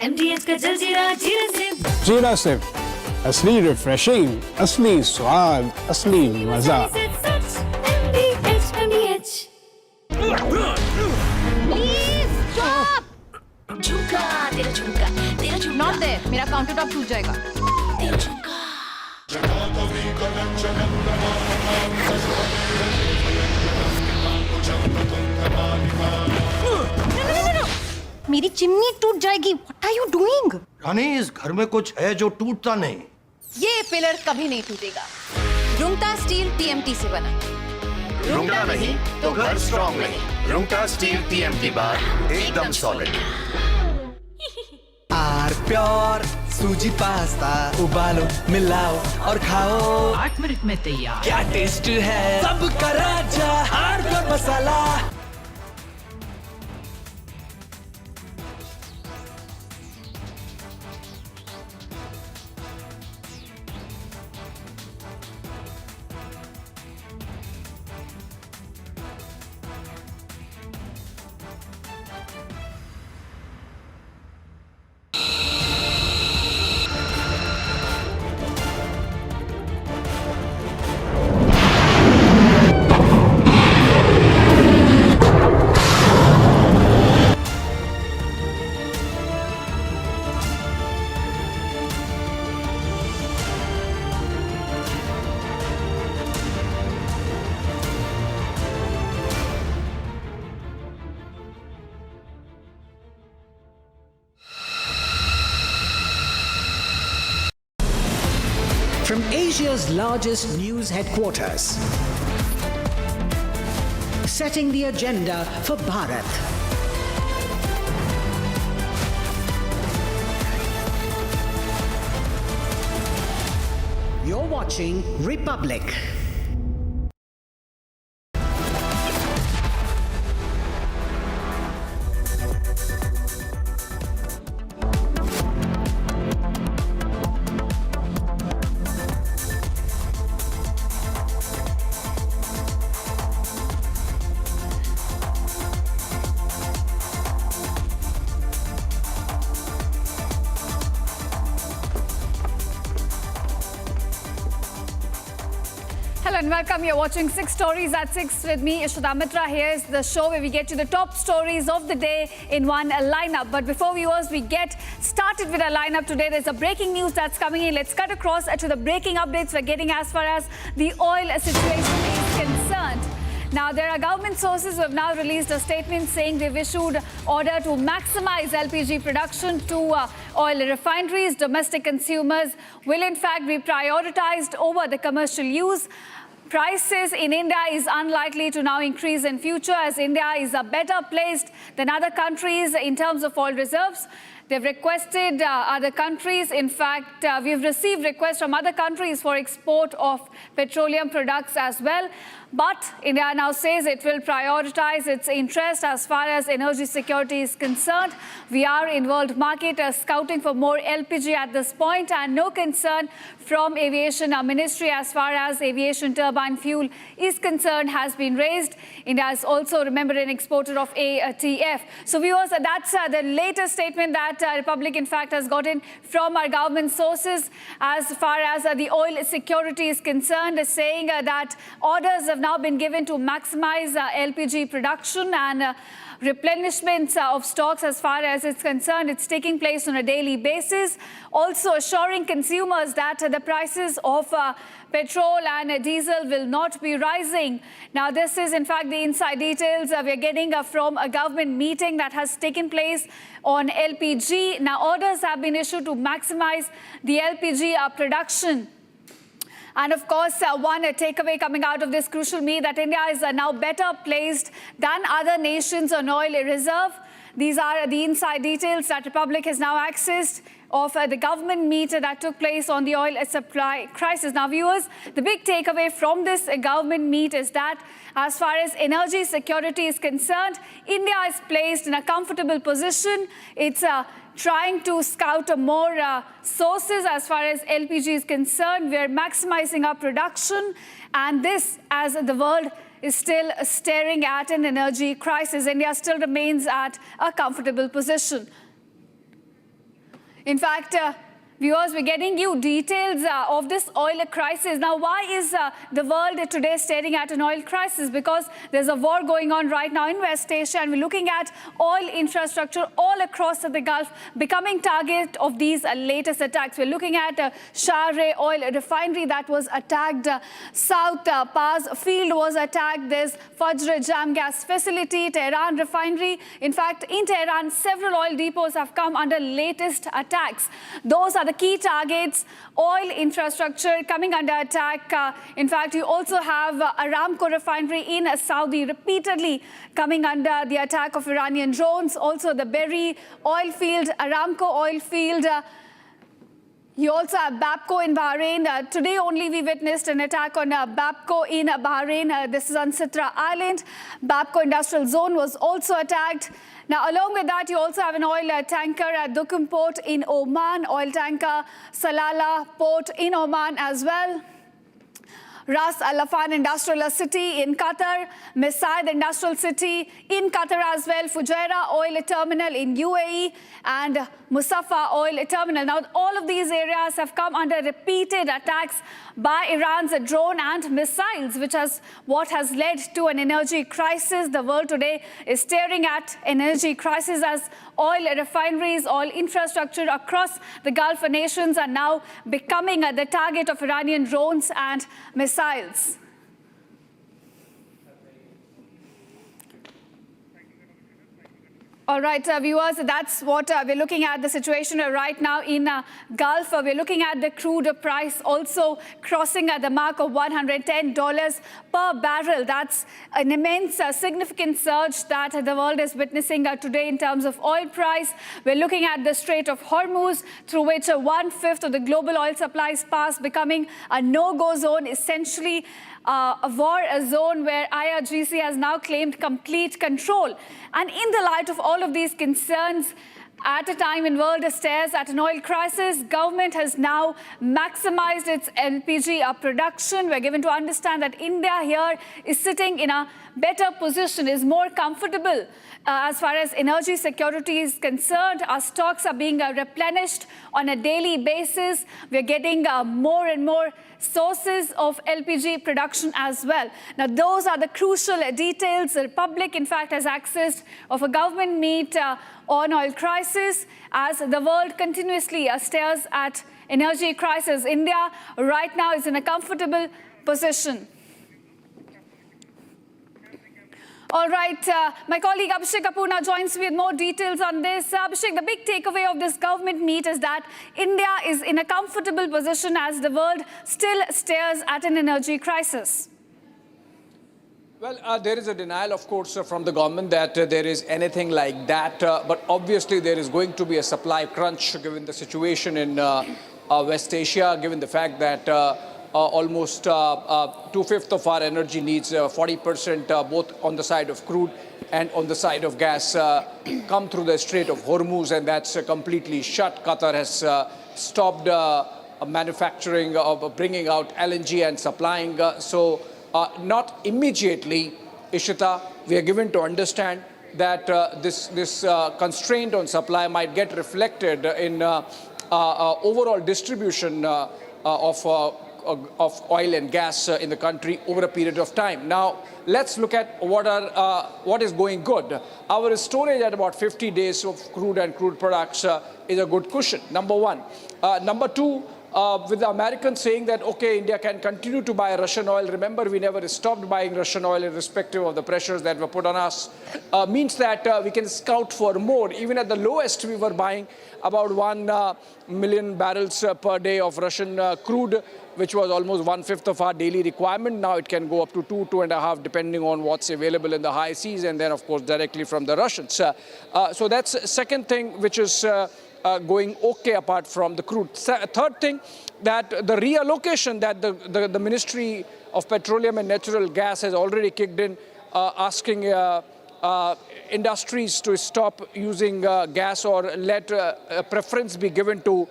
MDH का जलजीरा जीरा SIP जीरा सिप असली रिफ्रेशिंग, असली स्वाद, असली मजा। MDH झुमका तेरा झुमका तेरा झुमका नॉट देयर, मेरा काउंटर टॉप टूट जाएगा। तेरा झुमका मेरी चिमनी टूट जाएगी। What are you doing? रानी, इस घर में कुछ है जो टूटता नहीं। ये पिलर कभी नहीं टूटेगा। रुंगटा स्टील TMT से बना। रुंगटा नहीं तो घर स्ट्रॉन्ग नहीं। रुंगटा स्टील TMT बार एकदम सॉलिड। आर प्योर सूजी पास्ता उबालो मिलाओ और खाओ 8 मिनट में तैयार। क्या टेस्ट है सबका राजा R pure masala. From Asia's largest news headquarters, setting the agenda for Bharat. You're watching Republic. Hello and welcome. You're watching 6 Stories at 6 with me, Ishita Mitra. Here's the show where we get to the top stories of the day in one lineup. But before viewers, we get started with our lineup today. There's a breaking news that's coming in. Let's cut across to the breaking updates we're getting as far as the oil situation is concerned. Now, there are government sources who have now released a statement saying they've issued order to maximize LPG production to oil refineries. Domestic consumers will in fact be prioritized over the commercial use. Prices in India is unlikely to now increase in future as India is better placed than other countries in terms of oil reserves. They've requested other countries. In fact, we've received requests from other countries for export of petroleum products as well. But India now says it will prioritize its interest as far as energy security is concerned. We are in world market scouting for more LPG at this point, and no concern from aviation ministry as far as aviation turbine fuel is concerned has been raised. India is also, remember, an exporter of ATF. So viewers, that's the latest statement that Republic in fact has gotten from our government sources as far as the oil security is concerned, saying that orders have now been given to maximize LPG production and replenishment of stocks as far as it's concerned. It's taking place on a daily basis. Also assuring consumers that the prices of petrol and diesel will not be rising. Now, this is in fact the inside details we're getting from a government meeting that has taken place on LPG. Now, orders have been issued to maximize the LPG production. And of course, one takeaway coming out of this crucial meet that India is now better placed than other nations on oil reserve. These are the inside details that Republic has now accessed of the government meet that took place on the oil supply crisis. Now, viewers, the big takeaway from this government meet is that as far as energy security is concerned, India is placed in a comfortable position. It's trying to scout more sources as far as LPG is concerned. We are maximizing our production, and this as the world is still staring at an energy crisis. India still remains at a comfortable position. In fact, viewers, we're getting you details of this oil crisis. Now, why is the world today staring at an oil crisis? Because there's a war going on right now in West Asia, and we're looking at oil infrastructure all across the Gulf becoming target of these latest attacks. We're looking at Sharjah oil refinery that was attacked. South Paz field was attacked. There's Fajr Jam gas facility, Tehran refinery. In fact, in Tehran, several oil depots have come under latest attacks. Those are the key targets. Oil infrastructure coming under attack. In fact, you also have Aramco refinery in Saudi repeatedly coming under the attack of Iranian drones. Also the Berri oil field, Aramco oil field. You also have Babco in Bahrain. Today only we witnessed an attack on Babco in Bahrain. This is on Sitra Island. Babco industrial zone was also attacked. Now, along with that, you also have an oil tanker at Duqm port in Oman, oil tanker Salalah port in Oman as well. Ras Al Afan Industrial City in Qatar, Mesaid Industrial City in Qatar as well, Fujairah Oil Terminal in UAE, and Musaffa Oil Terminal. Now, all of these areas have come under repeated attacks by Iran's drone and missiles, which is what has led to an energy crisis. The world today is staring at an energy crisis as oil refineries, oil infrastructure across the Gulf nations are now becoming the target of Iranian drones and missiles. All right, viewers, that's what we're looking at, the situation right now in Gulf. We're looking at the crude price also crossing the mark of $110 per barrel. That's an immense, significant surge that the world is witnessing today in terms of oil price. We're looking at the Strait of Hormuz, through which 1/5 of the global oil supplies pass, becoming a no-go zone, essentially a war zone where IRGC has now claimed complete control. And in the light of all of these concerns, at a time when world stares at an oil crisis, government has now maximized its LPG production. We're given to understand that India here is sitting in a better position, is more comfortable as far as energy security is concerned. Our stocks are being replenished on a daily basis. We're getting more and more sources of LPG production as well. Now, those are the crucial details. The Republic, in fact, has access of a government meet on oil crisis as the world continuously stares at energy crisis. India right now is in a comfortable position. All right, my colleague Abhishek Kapoor now joins me with more details on this. Abhishek, the big takeaway of this government meet is that India is in a comfortable position as the world still stares at an energy crisis. Well, there is a denial, of course, from the government that there is anything like that. But obviously, there is going to be a supply crunch given the situation in West Asia, given the fact that almost 2/5 of our energy needs, 40% both on the side of crude and on the side of gas, come through the Strait of Hormuz, and that's completely shut. Qatar has stopped manufacturing of bringing out LNG and supplying. So not immediately, Ishita, we are given to understand that this constraint on supply might get reflected in overall distribution of oil and gas in the country over a period of time. Now, let's look at what is going good. Our storage at about 50 days of crude and crude products is a good cushion, number one. Number two, with the Americans saying that, okay, India can continue to buy Russian oil. Remember, we never stopped buying Russian oil irrespective of the pressures that were put on us. Means that we can scout for more. Even at the lowest, we were buying about 1 million barrels per day of Russian crude, which was almost 1/5 of our daily requirement. Now it can go up to 2.5, depending on what's available in the high seas, and then, of course, directly from the Russians. So that's the second thing which is going okay apart from the crude. Third thing, that the reallocation that the Ministry of Petroleum and Natural Gas has already kicked in, asking industries to stop using gas or let preference be given to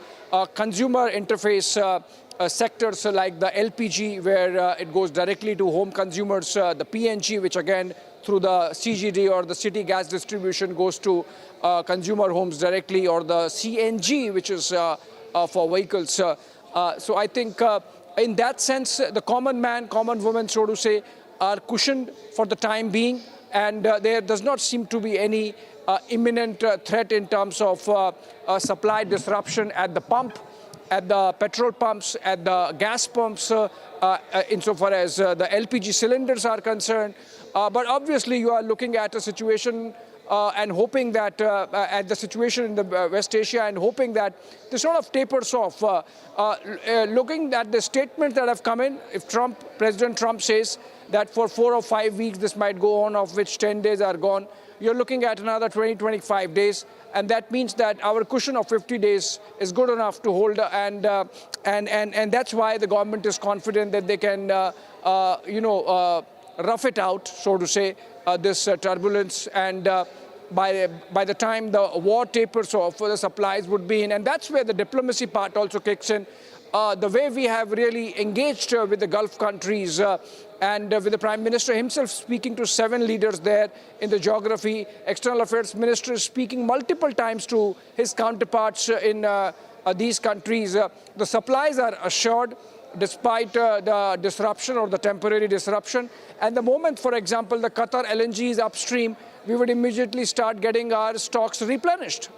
consumer interface sectors like the LPG, where it goes directly to home consumers, the PNG, which again through the CGD or the city gas distribution goes to consumer homes directly, or the CNG, which is for vehicles. So I think in that sense, the common man, common woman, so to say, are cushioned for the time being, and there does not seem to be any imminent threat in terms of supply disruption at the pump, at the petrol pumps, at the gas pumps, insofar as the LPG cylinders are concerned. But obviously you are looking at a situation and hoping that at the situation in the West Asia, and hoping that this sort of tapers off. Looking at the statements that have come in, if President Trump says that for 4 or 5 weeks this might go on, of which 10 days are gone, you're looking at another 20-25 days, and that means that our cushion of 50 days is good enough to hold, and that's why the government is confident that they can, rough it out, so to say, this turbulence, and by the time the war tapers off, the supplies would be in, and that's where the diplomacy part also kicks in. The way we have really engaged with the Gulf countries and with the Prime Minister himself speaking to 7 leaders there in the geography, External Affairs Minister speaking multiple times to his counterparts in these countries. The supplies are assured despite the disruption or the temporary disruption. And the moment, for example, the Qatar LNG is upstream, we would immediately start getting our stocks replenished.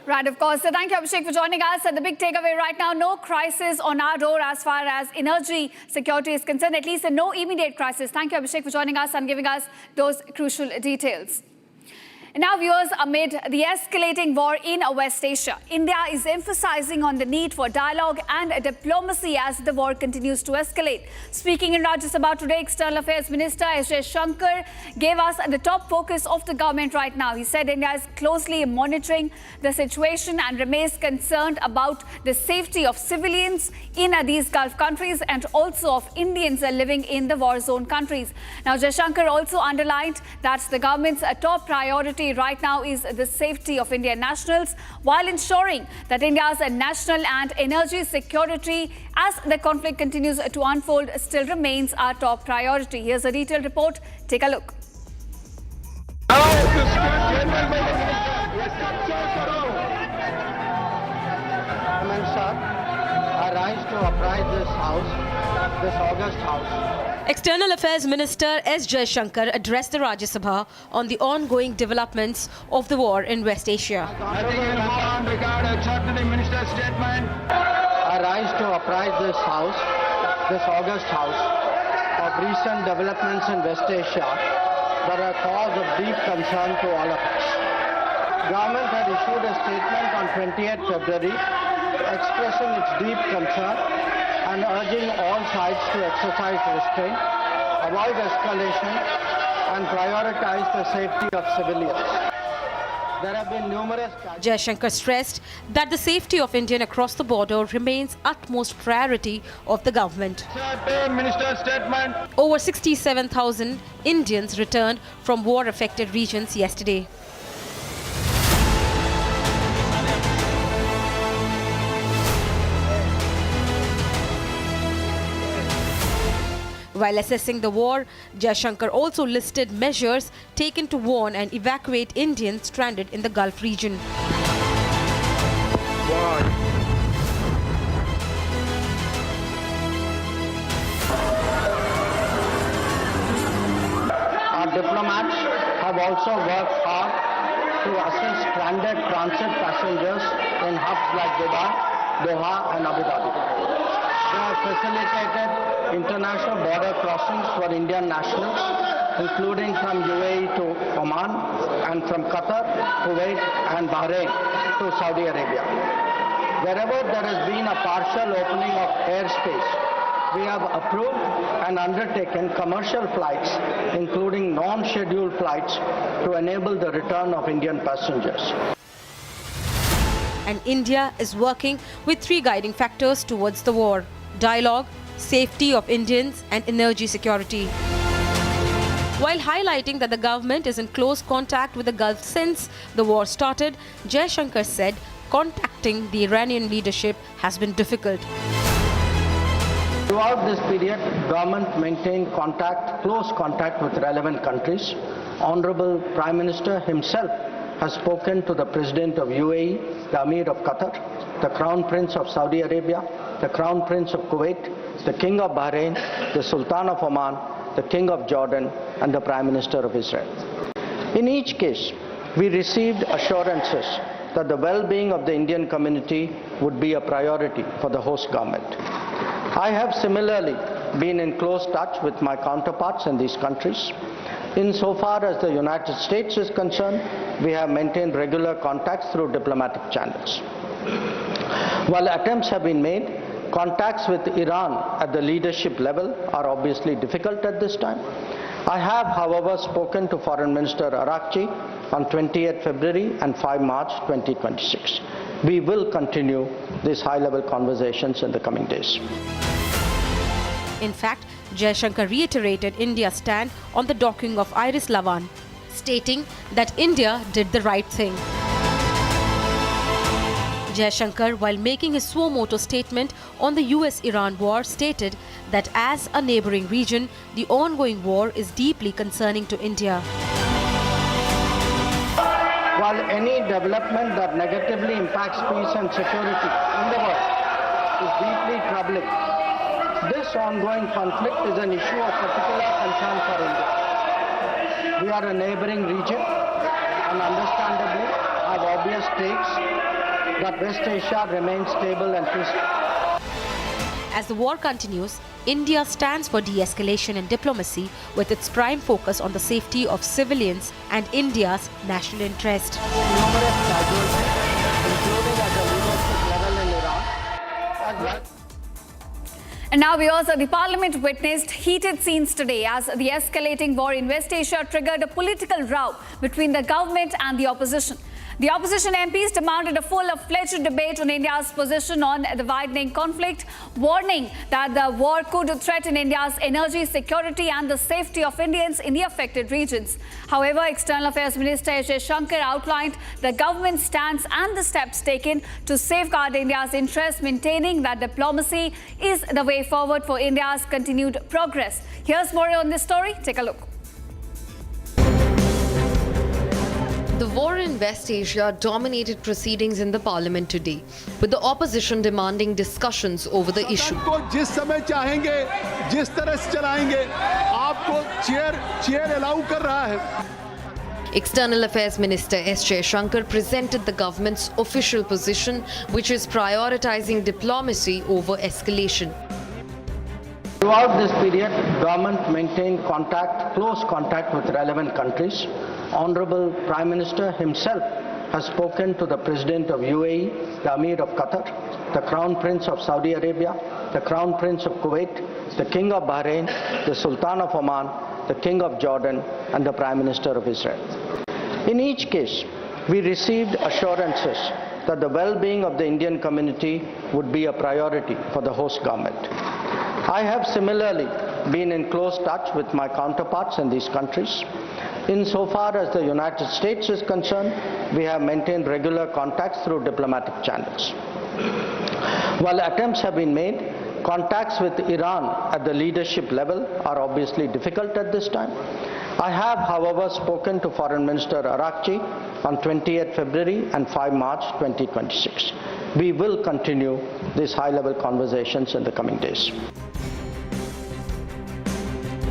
Right, of course. So thank you, Abhishek, for joining us. And the big takeaway right now, no crisis on our door as far as energy security is concerned, at least no immediate crisis. Thank you, Abhishek, for joining us and giving us those crucial details. And now, viewers, amid the escalating war in West Asia, India is emphasizing on the need for dialogue and diplomacy as the war continues to escalate. Speaking in Rajya Sabha today, External Affairs Minister Jaishankar gave us the top focus of the government right now. He said India is closely monitoring the situation and remains concerned about the safety of civilians in these Gulf countries and also of Indians living in the war zone countries. Now, Jaishankar also underlined that the government's top priority right now is the safety of Indian nationals, while ensuring that India's national and energy security as the conflict continues to unfold still remains our top priority. Here's a detailed report. Take a look. I rise to apprise this House, this august House. External Affairs Minister S. Jaishankar addressed the Rajya Sabha on the ongoing developments of the war in West Asia. I rise to apprise this House, this august House, of recent developments in West Asia that are cause of deep concern to all of us. Government had issued a statement on 28th February expressing its deep concern and urging all sides to exercise restraint, avoid escalation, and prioritize the safety of civilians. There have been numerous... Jaishankar stressed that the safety of Indians across the border remains utmost priority of the government. Minister's statement. Over 67,000 Indians returned from war-affected regions yesterday. While assessing the war, Jaishankar also listed measures taken to warn and evacuate Indians stranded in the Gulf region. Our diplomats have also worked hard to assist stranded transit passengers in hubs like Dubai, Doha and Abu Dhabi. They have facilitated international border crossings for Indian nationals, including from UAE to Oman and from Qatar, Kuwait and Bahrain to Saudi Arabia. Wherever there has been a partial opening of airspace, we have approved and undertaken commercial flights, including non-scheduled flights, to enable the return of Indian passengers. And India is working with 3 guiding factors towards the war: dialogue, safety of Indians and energy security. While highlighting that the government is in close contact with the Gulf since the war started, Jaishankar said contacting the Iranian leadership has been difficult. Throughout this period, government maintained close contact with relevant countries. Honorable Prime Minister himself has spoken to the President of UAE, the Amir of Qatar, the Crown Prince of Saudi Arabia, the Crown Prince of Kuwait, the King of Bahrain, the Sultan of Oman, the King of Jordan, and the Prime Minister of Israel. In each case, we received assurances that the well-being of the Indian community would be a priority for the host government. I have similarly been in close touch with my counterparts in these countries. Insofar as the United States is concerned, we have maintained regular contacts through diplomatic channels. While attempts have been made, contacts with Iran at the leadership level are obviously difficult at this time. I have, however, spoken to Foreign Minister Arakchi on 28 February and 5 March 2026. We will continue these high-level conversations in the coming days. In fact, Jaishankar reiterated India's stand on the docking of Iris Lavan, stating that India did the right thing. Jaishankar, while making his suo motu statement on the US-Iran war, stated that as a neighboring region, the ongoing war is deeply concerning to India. While any development that negatively impacts peace and security in the world is deeply troubling, this ongoing conflict is an issue of particular concern for India. We are a neighboring region and understandably have obvious stakes that West Asia remains stable and peaceful. As the war continues, India stands for de-escalation and diplomacy with its prime focus on the safety of civilians and India's national interest. Numerous casualties, including at the leadership level in Iran. And now the Parliament witnessed heated scenes today as the escalating war in West Asia triggered a political row between the government and the opposition. The opposition MPs demanded a full-fledged debate on India's position on the widening conflict, warning that the war could threaten India's energy security and the safety of Indians in the affected regions. However, External Affairs Minister Jaishankar outlined the government's stance and the steps taken to safeguard India's interests, maintaining that diplomacy is the way forward for India's continued progress. Here's more on this story. Take a look. The war in West Asia dominated proceedings in the Parliament today, with the opposition demanding discussions over the issue. External Affairs Minister S. Jaishankar presented the government's official position, which is prioritizing diplomacy over escalation. Throughout this period, government maintained close contact with relevant countries. Honorable Prime Minister himself has spoken to the President of UAE, the Amir of Qatar, the Crown Prince of Saudi Arabia, the Crown Prince of Kuwait, the King of Bahrain, the Sultan of Oman, the King of Jordan, and the Prime Minister of Israel. In each case, we received assurances that the well-being of the Indian community would be a priority for the host government. I have similarly been in close touch with my counterparts in these countries. Insofar as the United States is concerned, we have maintained regular contacts through diplomatic channels. While attempts have been made, contacts with Iran at the leadership level are obviously difficult at this time. I have, however, spoken to Foreign Minister Arakchi on 28 February and 5 March 2026. We will continue these high-level conversations in the coming days.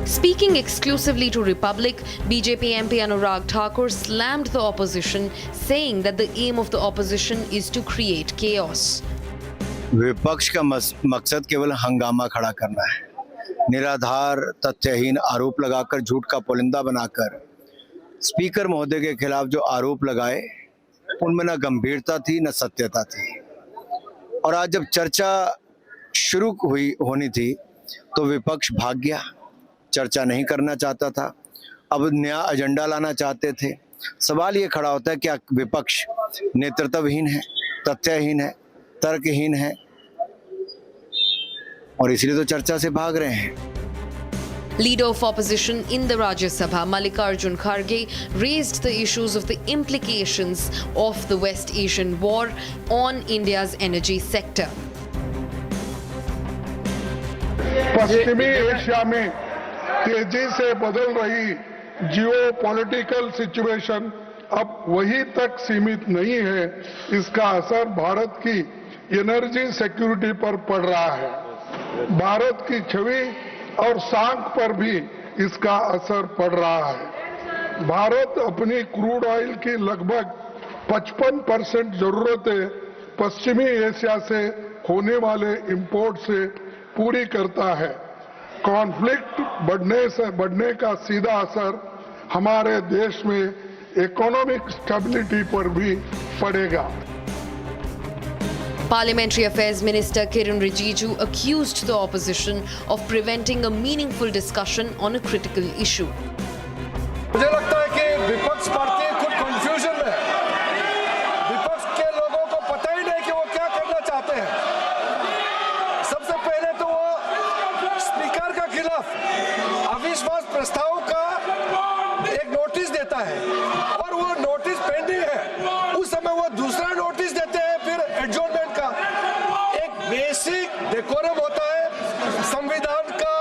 Speaking exclusively to Republic, BJP MP Anurag Thakur slammed the opposition, saying that the aim of the opposition is to create chaos. विपक्ष का मकसद केवल हंगामा खड़ा करना है, निराधार तथ्यहीन आरोप लगाकर झूठ का पुलिंदा बनाकर स्पीकर महोदय के खिलाफ जो आरोप लगाए उनमें न गंभीरता थी न सत्यता थी। और आज जब चर्चा शुरू होनी थी तो विपक्ष भाग गया, चर्चा नहीं करना चाहता था, अब नया एजेंडा लाना चाहते थे। सवाल ये खड़ा होता है क्या विपक्ष नेतृत्वहीन है, तथ्यहीन है, तर्कहीन है और इसलिए तो चर्चा से भाग रहे हैं। Leader of opposition in the Rajya Sabha, Mallikarjun Kharge, raised the issues of the implications of the West Asian war on India's energy sector. पश्चिमी एशिया में तेजी से बदल रही जियोपॉलिटिकल सिचुएशन अब वहीं तक सीमित नहीं है, इसका असर भारत की एनर्जी सिक्योरिटी पर पड़ रहा है। भारत की छवि और साख पर भी इसका असर पड़ रहा है। भारत अपनी क्रूड ऑयल की लगभग 55% जरूरतें पश्चिमी एशिया से होने वाले इंपोर्ट से पूरी करता है। कॉन्फ्लिक्ट बढ़ने का सीधा असर हमारे देश में इकोनॉमिक स्टेबिलिटी पर भी पड़ेगा। Parliamentary Affairs Minister Kiren Rijiju accused the opposition of preventing a meaningful discussion on a critical issue. मुझे लगता है कि विपक्ष पार्टी खुद कंफ्यूजन में है। विपक्ष के लोगों को पता ही नहीं कि वो क्या करना चाहते हैं। सबसे पहले तो वो स्पीकर के खिलाफ अविश्वास प्रस्ताव का एक नोटिस देता है और वो नोटिस पेंडिंग है। उस समय वो दूसरा नोटिस देते हैं, फिर एडजॉर्नमेंट का एक बेसिक डेकोरम होता है, संविधान का,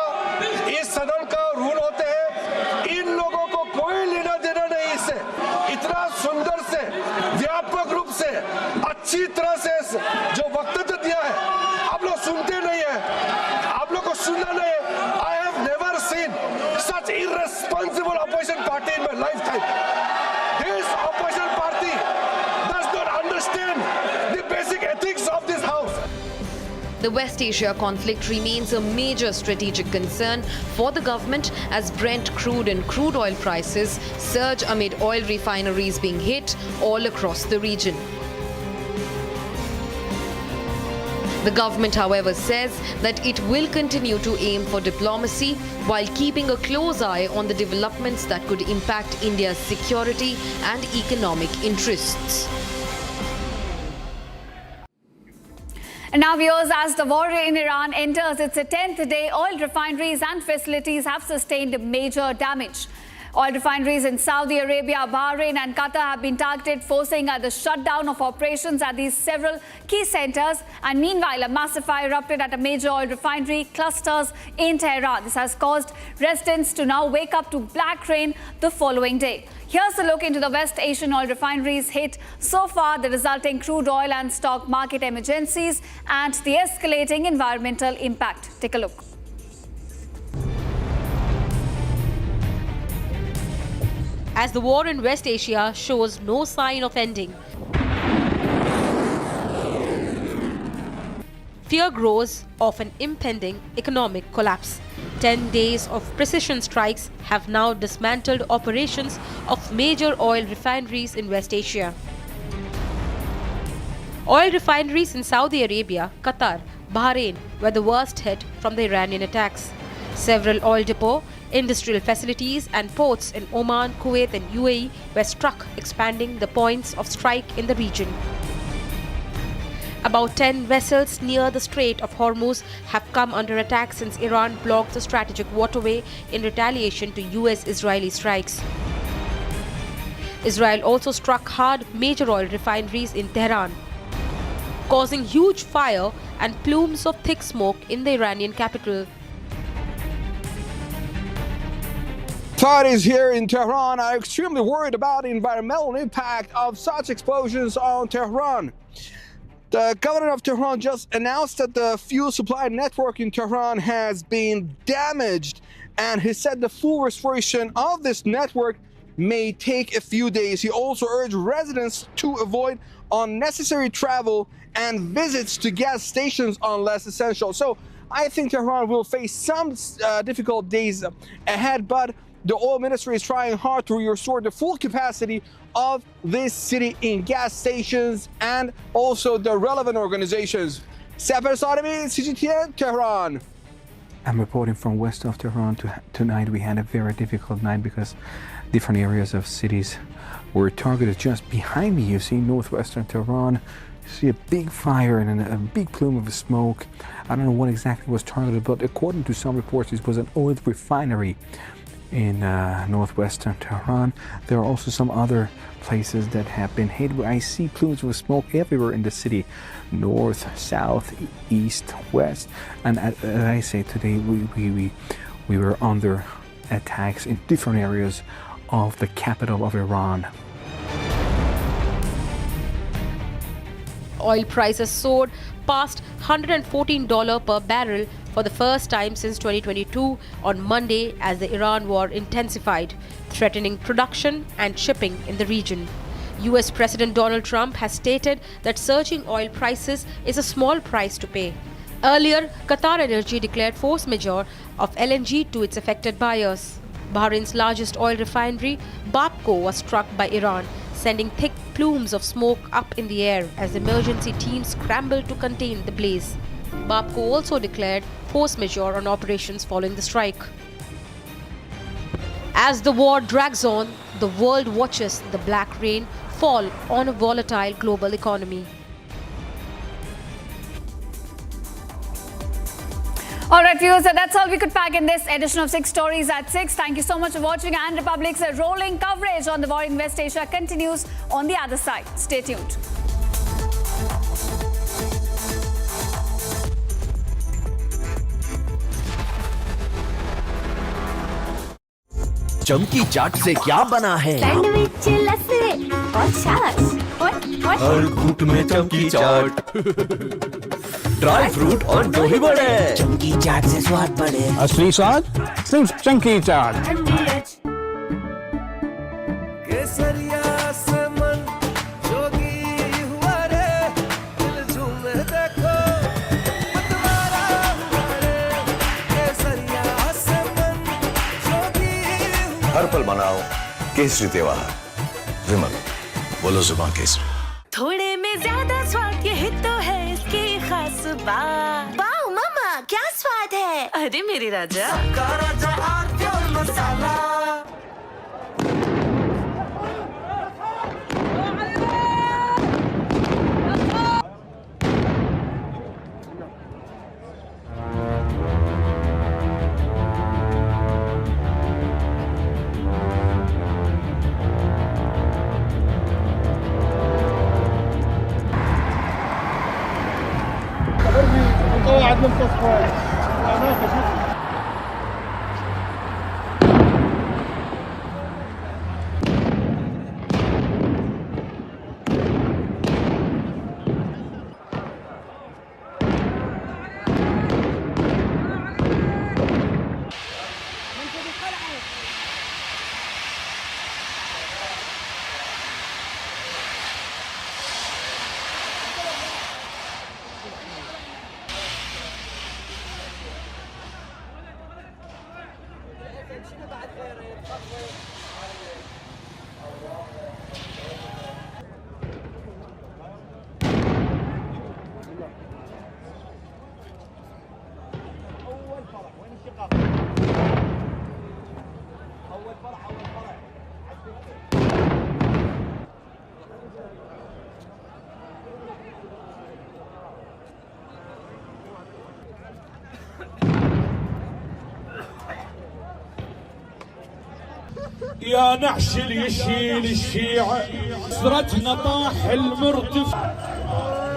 इस सदन का रूल होते हैं। इन लोगों को कोई लेना देना नहीं इससे। इतना सुंदर से व्यापक रूप से अच्छी तरह से जो वक्तव्य दिया है, आप लोग सुनते नहीं है, आप लोग को सुनना नहीं है। I have never seen such irresponsible opposition party in my lifetime. This opposition party does not understand the basic ethics of this house. The West Asia conflict remains a major strategic concern for the government as Brent crude and crude oil prices surge amid oil refineries being hit all across the region. The government, however, says that it will continue to aim for diplomacy while keeping a close eye on the developments that could impact India's security and economic interests. And now, viewers, as the war in Iran enters its 10th day, oil refineries and facilities have sustained major damage. Oil refineries in Saudi Arabia, Bahrain and Qatar have been targeted, forcing the shutdown of operations at these several key centers. And meanwhile, a massive fire erupted at a major oil refinery clusters in Tehran. This has caused residents to now wake up to black rain the following day. Here's a look into the West Asian oil refineries hit so far, the resulting crude oil and stock market emergencies, and the escalating environmental impact. Take a look. As the war in West Asia shows no sign of ending, fear grows of an impending economic collapse. 10 days of precision strikes have now dismantled operations of major oil refineries in West Asia. Oil refineries in Saudi Arabia, Qatar, Bahrain were the worst hit from the Iranian attacks. Several oil depots, industrial facilities and ports in Oman, Kuwait and UAE were struck, expanding the points of strike in the region. About 10 vessels near the Strait of Hormuz have come under attack since Iran blocked the strategic waterway in retaliation to US-Israeli strikes. Israel also struck hard major oil refineries in Tehran, causing huge fire and plumes of thick smoke in the Iranian capital. Authorities here in Tehran are extremely worried about the environmental impact of such explosions on Tehran. The governor of Tehran just announced that the fuel supply network in Tehran has been damaged, and he said the full restoration of this network may take a few days. He also urged residents to avoid unnecessary travel and visits to gas stations unless essential. So I think Tehran will face some difficult days ahead, but the oil ministry is trying hard to restore the full capacity of this city in gas stations and also the relevant organizations. Safer Sarami, CGTN, Tehran. I'm reporting from west of Tehran. Tonight we had a very difficult night because different areas of cities were targeted. Just behind me, you see northwestern Tehran. You see a big fire and a big plume of smoke. I don't know what exactly was targeted, but according to some reports, this was an oil refinery in northwestern Tehran. There are also some other places that have been hit where I see plumes of smoke everywhere in the city, north, south, east, west. And as I say, today we were under attacks in different areas of the capital of Iran. Oil prices soared past $114 per barrel for the first time since 2022 on Monday as the Iran war intensified, threatening production and shipping in the region. US President Donald Trump has stated that surging oil prices is a small price to pay. Earlier, Qatar Energy declared force majeure of LNG to its affected buyers. Bahrain's largest oil refinery, Babco, was struck by Iran, sending thick plumes of smoke up in the air as emergency teams scrambled to contain the blaze. Babco also declared force majeure on operations following the strike. As the war drags on, the world watches the black rain fall on a volatile global economy. All right, viewers, so that's all we could pack in this edition of 6 Stories at 6. Thank you so much for watching, and Republic's rolling coverage on the war in West Asia continues on the other side. Stay tuned. चमकी चाट से क्या बना है? Sandwich लस्सी और छाछ और हर घूंट में चमकी चाट, ड्राई फ्रूट और दही बड़े। चमकी चाट से स्वाद बढ़े। असली स्वाद सिर्फ चमकी चाट। केसरिया से मन जोगी हुआ रे, दिल झूमे देखो मतवारा हुआ रे। केसरिया से मन जोगी हुआ। हर पल मनाओ केसरी त्योहार। विमल, बोलो जुबान केसरी। थोड़े में ज्यादा स्वाद, यही तो है इसकी खास बात। वाओ मामा, क्या स्वाद है? अरे मेरे राजा, राजा आरती और मसाला। يا نعش اللي يشيل الشيعة، سرتنا طاح المرتفع.